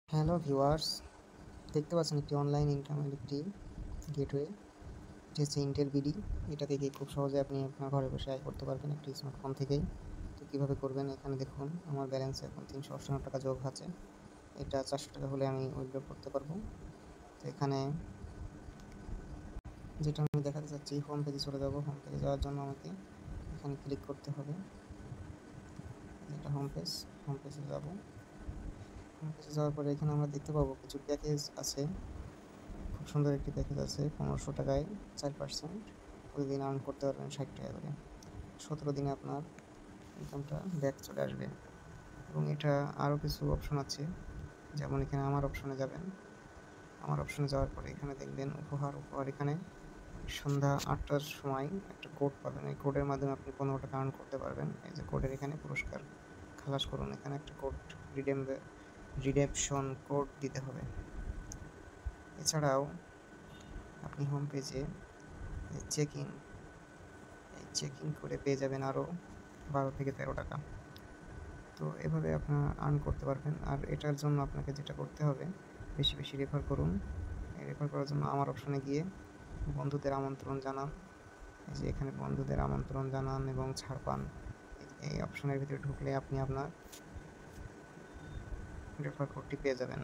Hello viewers, দেখতে পাচ্ছেন একটি অনলাইন ইনকামের একটি গেটওয়ে। এটি হচ্ছে ইন্টেল বিডি। এটা থেকে খুব সহজে আপনি আপনার ঘরে বসে আয় করতে পারবেন একটি স্মার্টফোন থেকেই। তো কীভাবে করবেন, এখানে দেখুন আমার ব্যালেন্সে এখন ৩৫৮ টাকা যোগ আছে। এটা ৪০০ টাকা হলে আমি উইথড্র করতে পারবো। তো এখানে যেটা আমি দেখাতে চাচ্ছি, হোম পেজে চলে যাব। হোম পেজে যাওয়ার জন্য আমাকে এখানে ক্লিক করতে হবে। এটা হোম পেজ। হোম পেজে যাব। হোম পেজে যাওয়ার পরে এখানে আমরা দেখতে পাবো কিছু প্যাকেজ আছে। খুব সুন্দর একটি প্যাকেজ আছে, ১৫০০ টাকায় ৪% প্রতিদিন আর্ন করতে পারবেন ৬০ টাকা করে। ১৭ দিনে আপনার ইনকামটা ব্যাক চলে আসবে। এবং এটা আরও কিছু অপশন আছে, যেমন এখানে আমার অপশনে যাবেন। আমার অপশনে যাওয়ার পরে এখানে দেখবেন উপহার। এখানে সন্ধ্যা ৮টার সময় একটা কোড পাবেন। এই কোডের মাধ্যমে আপনি ১৫ টাকা আর্ন করতে পারবেন। এই যে কোডের এখানে পুরস্কার খালাস করুন, এখানে একটা কোড রিডেমশন কোড দিতে হবে। এছাড়াও আপনি হোম পেজে চেক ইন করে পেয়ে যাবেন আরও ১২ থেকে ১৩ টাকা। তো এভাবে আপনারা আর্ন করতে পারবেন। আর এটার জন্য আপনাকে যেটা করতে হবে, বেশি বেশি রেফার করুন। রেফার করার জন্য আমার অপশনে গিয়ে বন্ধুদের আমন্ত্রণ জানান। এই যে এখানে বন্ধুদের আমন্ত্রণ জানান এবং ছাড় পান। এই অপশনের ভিতরে ঢুকলে আপনি আপনার রেফার কোডটি পেয়ে যাবেন।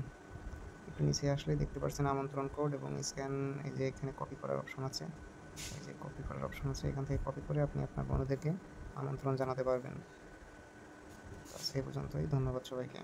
একটু নিচে আসলে দেখতে পাচ্ছেন আমন্ত্রণ কোড এবং স্ক্যান। এই যে এখানে কপি করার অপশন আছে। এই যে কপি করার অপশন আছে, এখান থেকে কপি করে আপনি আপনার বন্ধুদেরকে আমন্ত্রণ জানাতে পারবেন। সেই পর্যন্তই। ধন্যবাদ সবাইকে।